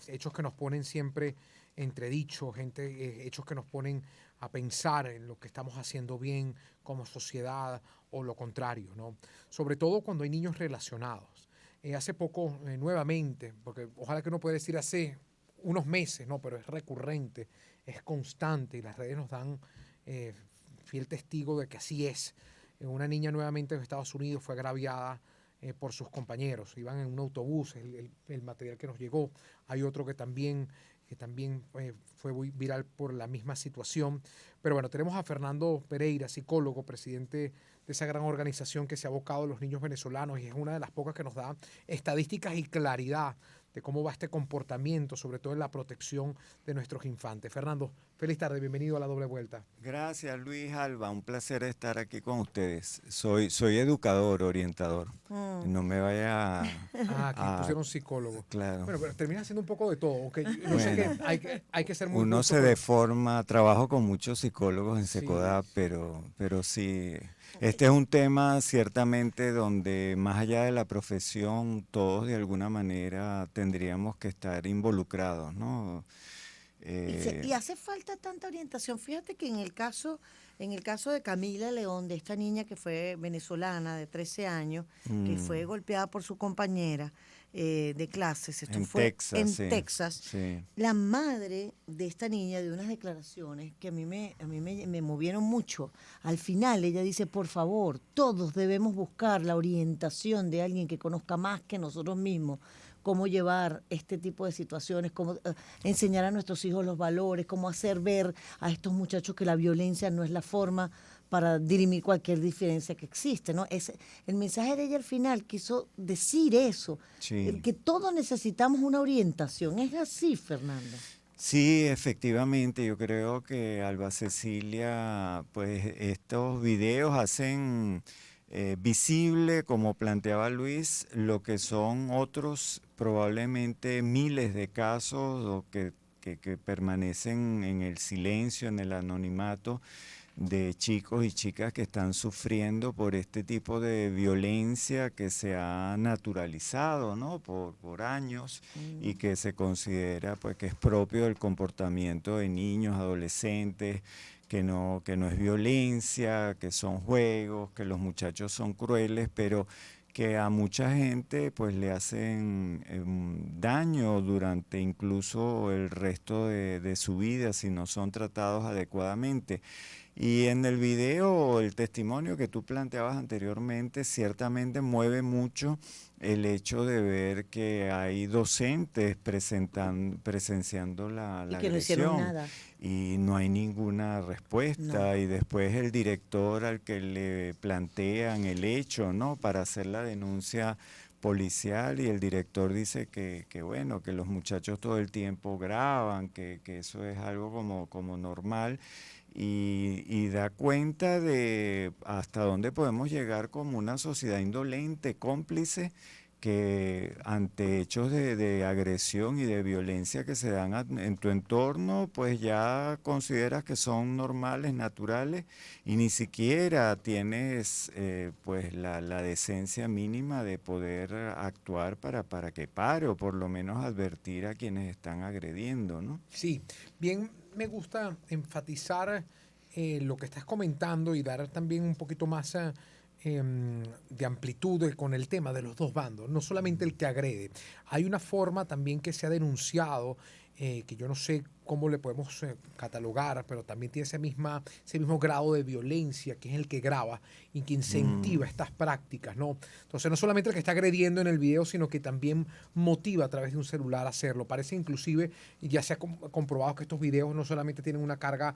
hechos que nos ponen siempre entredicho, hechos que nos ponen a pensar en lo que estamos haciendo bien como sociedad o lo contrario, ¿no? Sobre todo cuando hay niños relacionados. Hace poco, nuevamente, porque ojalá que uno pueda decir hace unos meses, ¿no? Pero es recurrente, es constante y las redes nos dan eh, fiel testigo de que así es. Una niña nuevamente en Estados Unidos fue agraviada por sus compañeros. Iban en un autobús, el material que nos llegó. Hay otro que también fue muy viral por la misma situación. Pero bueno, tenemos a Fernando Pereira, psicólogo, presidente de esa gran organización que se ha abocado a los niños venezolanos y es una de las pocas que nos da estadísticas y claridad de cómo va este comportamiento, sobre todo en la protección de nuestros infantes. Fernando, feliz tarde, bienvenido a La Doble Vuelta. Gracias, Luis Alba. Un placer estar aquí con ustedes. Soy educador, orientador. Mm. No me vaya Aquí a- pusieron psicólogo. claro. Bueno, pero termina siendo un poco de todo. Aunque yo sé Bueno, que hay que ser muy uno justo, se pero deforma. Trabajo con muchos psicólogos en sí, Secodap, pero sí. Este es un tema ciertamente donde más allá de la profesión, todos de alguna manera tendríamos que estar involucrados, ¿no? Y Eh, hace falta tanta orientación. Fíjate que en el caso de Camila León, de esta niña que fue venezolana de 13 años, que mm, fue golpeada por su compañera de clases, esto en fue Texas, en sí, Texas, sí. la madre de esta niña dio unas declaraciones que a mí me movieron mucho. Al final ella dice, por favor, todos debemos buscar la orientación de alguien que conozca más que nosotros mismos cómo llevar este tipo de situaciones, cómo enseñar a nuestros hijos los valores, cómo hacer ver a estos muchachos que la violencia no es la forma para dirimir cualquier diferencia que existe, ¿no? El mensaje de ella al final quiso decir eso, Sí. que todos necesitamos una orientación. Es así, Fernando. Sí, efectivamente, yo creo que Alba Cecilia, pues estos videos hacen visible, como planteaba Luis, lo que son otros probablemente miles de casos o que permanecen en el silencio, en el anonimato de chicos y chicas que están sufriendo por este tipo de violencia que se ha naturalizado, ¿no? Por años y que se considera pues que es propio del comportamiento de niños, adolescentes, que no es violencia, que son juegos, que los muchachos son crueles, pero que a mucha gente pues le hacen daño durante incluso el resto de su vida si no son tratados adecuadamente. Y en el video, el testimonio que tú planteabas anteriormente, ciertamente mueve mucho el hecho de ver que hay docentes presenciando Y la que no hicieron agresión nada. y no hay ninguna No. respuesta. Y después el director al que le plantean el hecho, ¿no? Para hacer la denuncia policial y el director dice que bueno, que los muchachos todo el tiempo graban, que eso es algo como normal y da cuenta de hasta dónde podemos llegar como una sociedad indolente, cómplice, que ante hechos de agresión y de violencia que se dan en tu entorno, pues ya consideras que son normales, naturales, y ni siquiera tienes pues la decencia mínima de poder actuar para que pare o por lo menos advertir a quienes están agrediendo, ¿no? sí. Bien, me gusta enfatizar lo que estás comentando y dar también un poquito más de amplitud con el tema de los dos bandos, no solamente el que agrede. Hay una forma también que se ha denunciado, que yo no sé cómo le podemos catalogar, pero también tiene ese mismo grado de violencia, que es el que graba y que incentiva Mm, estas prácticas, ¿no? Entonces, no solamente el que está agrediendo en el video, sino que también motiva a través de un celular a hacerlo. Parece inclusive, y ya se ha comprobado que estos videos no solamente tienen una carga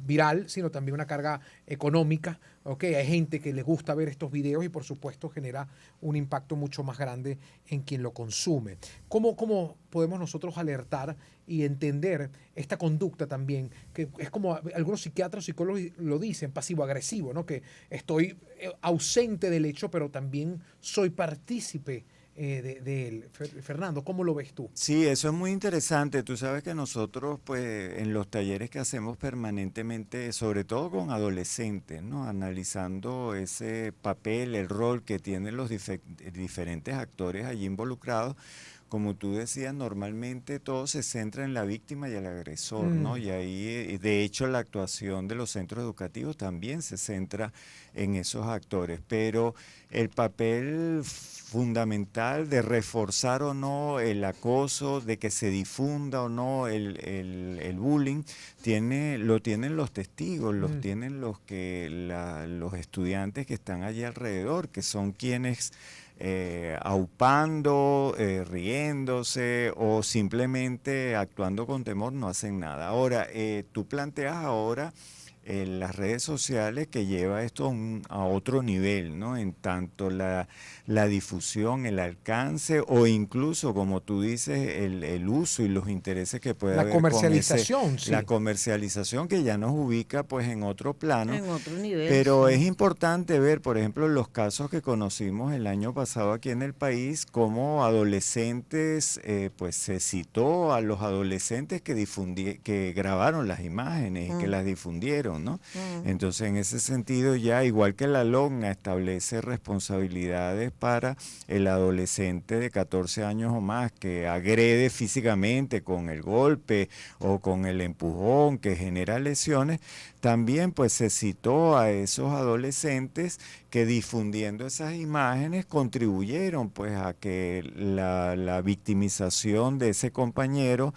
viral, sino también una carga económica. ¿Okay? Hay gente que le gusta ver estos videos y por supuesto genera un impacto mucho más grande en quien lo consume. ¿Cómo podemos nosotros alertar y entender esta conducta también? Que es como algunos psiquiatras, psicólogos lo dicen, pasivo-agresivo, ¿no? Que estoy ausente del hecho, pero también soy partícipe de él. Fernando, ¿cómo lo ves tú? sí, eso es muy interesante. Tú sabes que nosotros, pues, en los talleres que hacemos permanentemente, sobre todo con adolescentes, ¿no? Analizando ese papel, el rol que tienen los diferentes actores allí involucrados, como tú decías, normalmente todo se centra en la víctima y el agresor, ¿no? Y ahí, de hecho, la actuación de los centros educativos también se centra en esos actores, pero el papel fundamental de reforzar o no el acoso, de que se difunda o no el bullying, lo tienen los testigos, los tienen los estudiantes que están allí alrededor, que son quienes aupando, riéndose o simplemente actuando con temor no hacen nada. Ahora, tú planteas ahora en las redes sociales que lleva esto a otro nivel, ¿no? En tanto la difusión, el alcance o incluso, como tú dices, el uso y los intereses que puede La haber con comercialización, sí. la comercialización que ya nos ubica pues en otro plano. En otro nivel. Pero sí. es importante ver, por ejemplo, los casos que conocimos el año pasado aquí en el país, cómo adolescentes, pues se citó a los adolescentes que grabaron las imágenes y que las difundieron, ¿no? Entonces, en ese sentido, ya igual que la LOGNA establece responsabilidades para el adolescente de 14 años o más que agrede físicamente con el golpe o con el empujón que genera lesiones, también pues se citó a esos adolescentes que difundiendo esas imágenes contribuyeron pues a que la victimización de ese compañero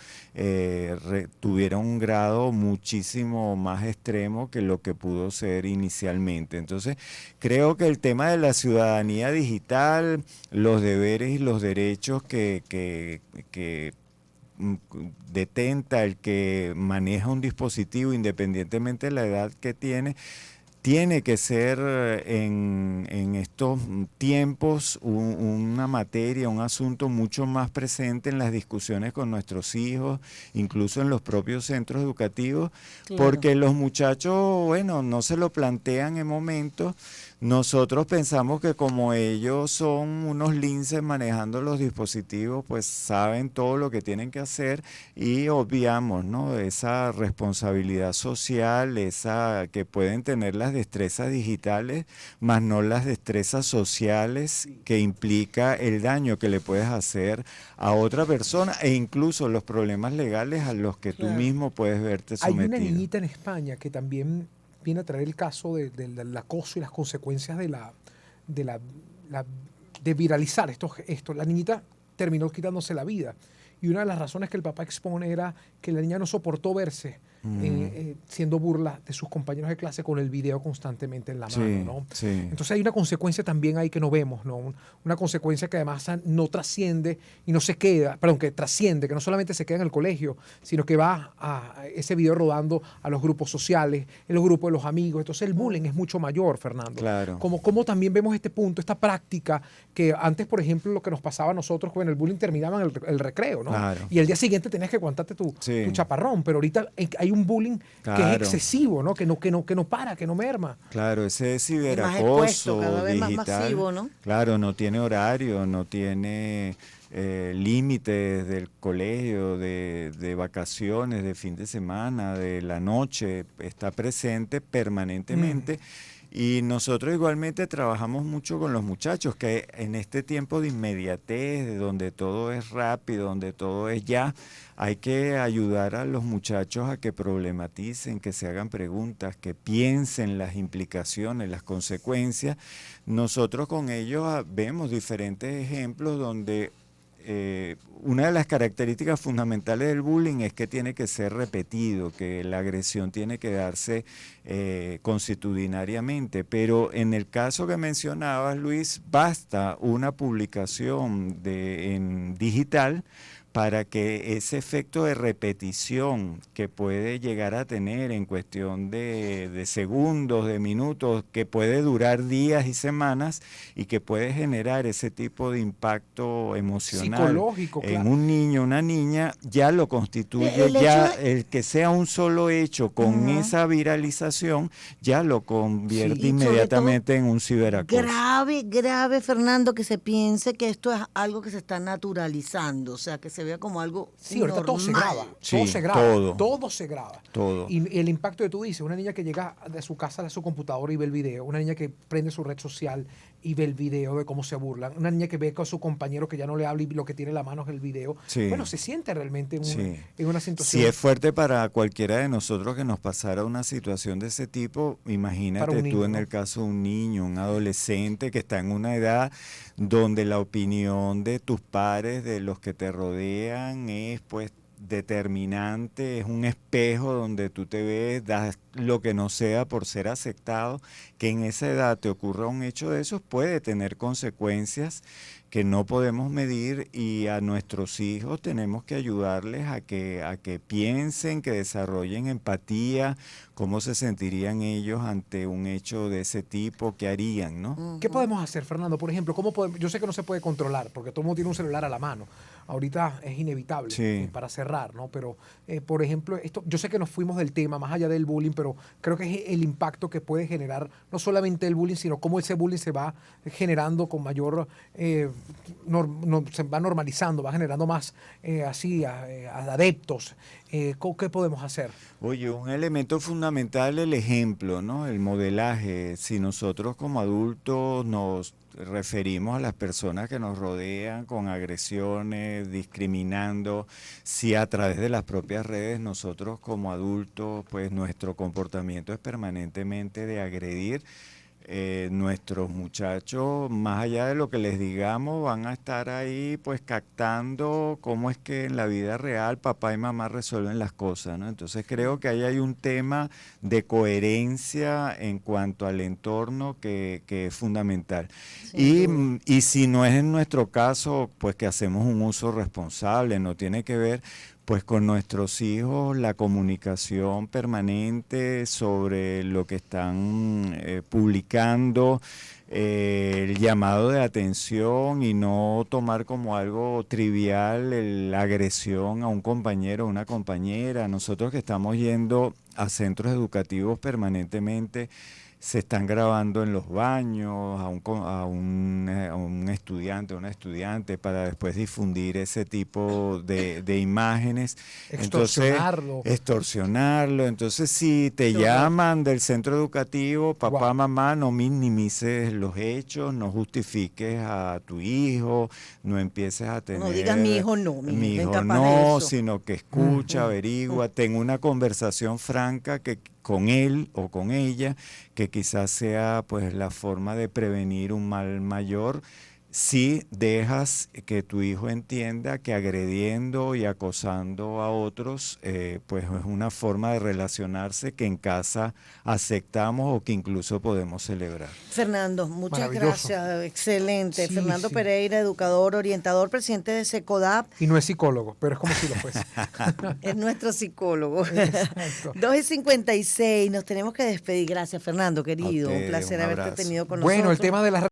tuviera un grado muchísimo más extremo que lo que pudo ser inicialmente. Entonces creo que el tema de la ciudadanía digital, los deberes y los derechos que detenta el que maneja un dispositivo independientemente de la edad que tiene que ser en estos tiempos una materia, un asunto mucho más presente en las discusiones con nuestros hijos, incluso en los propios centros educativos, Claro. porque los muchachos, bueno, no se lo plantean en momentos. Nosotros pensamos que como ellos son unos linces manejando los dispositivos, pues saben todo lo que tienen que hacer y obviamos, ¿no? Esa responsabilidad social, esa que pueden tener las destrezas digitales, más no las destrezas sociales que implica el daño que le puedes hacer a otra persona e incluso los problemas legales a los que tú Claro. mismo puedes verte Hay sometido. una niñita en España que también viene a traer el caso del acoso y las consecuencias de viralizar esto. La niñita terminó quitándose la vida. Y una de las razones que el papá expone era que la niña no soportó verse siendo burla de sus compañeros de clase con el video constantemente en la mano, ¿no? Sí. Entonces hay una consecuencia también ahí que no vemos, ¿no? Una consecuencia que además no trasciende y no se queda, perdón, que trasciende, que no solamente se queda en el colegio, sino que va a ese video rodando a los grupos sociales, en los grupos de los amigos. Entonces el bullying es mucho mayor, Fernando. Claro. Como también vemos este punto, esta práctica que antes, por ejemplo, lo que nos pasaba a nosotros con el bullying terminaba en el recreo, ¿no? Claro. Y el día siguiente tenías que aguantarte tu chaparrón, pero ahorita hay un bullying que es excesivo, ¿no? Que no para, que no merma. Claro, ese ciberacoso expuesto, cada vez digital, más masivo, ¿no? Claro, no tiene horario, no tiene límites del colegio, de vacaciones, de fin de semana, de la noche, está presente permanentemente. Y nosotros igualmente trabajamos mucho con los muchachos, que en este tiempo de inmediatez, de donde todo es rápido, donde todo es ya, hay que ayudar a los muchachos a que problematicen, que se hagan preguntas, que piensen las implicaciones, las consecuencias. Nosotros con ellos vemos diferentes ejemplos donde una de las características fundamentales del bullying es que tiene que ser repetido, que la agresión tiene que darse consuetudinariamente, pero en el caso que mencionabas, Luis, basta una publicación en digital para que ese efecto de repetición que puede llegar a tener en cuestión de segundos, de minutos, que puede durar días y semanas y que puede generar ese tipo de impacto emocional psicológico, en claro. un niño, una niña, ya lo constituye, el que sea un solo hecho con esa viralización, ya lo convierte inmediatamente en un ciberacoso. Grave, Fernando, que se piense que esto es algo que se está naturalizando, o sea, que se vea como algo ahorita todo se graba, todo se graba. Y el impacto que tú dices, una niña que llega de su casa a su computadora y ve el video, una niña que prende su red social y ve el video de cómo se burlan. Una niña que ve con su compañero que ya no le habla y lo que tiene en la mano es el video. Sí. Bueno, se siente realmente Sí. en una situación. Si es fuerte para cualquiera de nosotros que nos pasara una situación de ese tipo, Para imagínate un tú niño, en ¿no? el caso de un niño, un adolescente que está en una edad donde la opinión de tus pares, de los que te rodean, es pues determinante, es un espejo donde tú te ves, das lo que no sea por ser aceptado, que en esa edad te ocurra un hecho de esos puede tener consecuencias que no podemos medir y a nuestros hijos tenemos que ayudarles a que piensen, que desarrollen empatía, cómo se sentirían ellos ante un hecho de ese tipo, qué harían, ¿no? ¿Qué podemos hacer, Fernando? Por ejemplo, yo sé que no se puede controlar porque todo el mundo tiene un celular a la mano. Ahorita es inevitable Sí. para cerrar, ¿no? Pero, por ejemplo, esto, yo sé que nos fuimos del tema, más allá del bullying, pero creo que es el impacto que puede generar no solamente el bullying, sino cómo ese bullying se va generando con mayor, se va normalizando, va generando más adeptos. ¿Qué podemos hacer? Oye, un elemento fundamental el ejemplo, ¿no? El modelaje. Si nosotros como adultos nos referimos a las personas que nos rodean con agresiones, discriminando, si a través de las propias redes nosotros como adultos, pues nuestro comportamiento es permanentemente de agredir, nuestros muchachos, más allá de lo que les digamos, van a estar ahí pues captando cómo es que en la vida real papá y mamá resuelven las cosas, ¿no? Entonces creo que ahí hay un tema de coherencia en cuanto al entorno que es fundamental. Sin duda. Y si no es en nuestro caso, pues que hacemos un uso responsable, no tiene que ver pues con nuestros hijos la comunicación permanente sobre lo que están publicando, el llamado de atención y no tomar como algo trivial la agresión a un compañero o una compañera. Nosotros que estamos yendo a centros educativos permanentemente, se están grabando en los baños a un estudiante o una estudiante para después difundir ese tipo de imágenes. Entonces, Extorsionarlo. extorsionarlo. Entonces, si te Qué horror. llaman del centro educativo, papá, Wow. mamá, no minimices los hechos, no justifiques a tu hijo, no empieces a No digas mi tener, hijo no, mi mi hijo es hijo incapaz de no, eso. sino que escucha, averigua, ten una conversación franca que con él o con ella, que quizás sea pues la forma de prevenir un mal mayor, si dejas que tu hijo entienda que agrediendo y acosando a otros, pues es una forma de relacionarse que en casa aceptamos o que incluso podemos celebrar. Fernando, muchas Maravilloso. gracias, excelente. Sí, Fernando sí. Pereira, educador, orientador, presidente de SECODAP, Y no es psicólogo, pero es como si lo fuese. es nuestro psicólogo. Exacto. 2:56, nos tenemos que despedir. Gracias, Fernando, A querido. Un ustedes, placer un haberte abrazo. tenido con Bueno, el nosotros. tema de las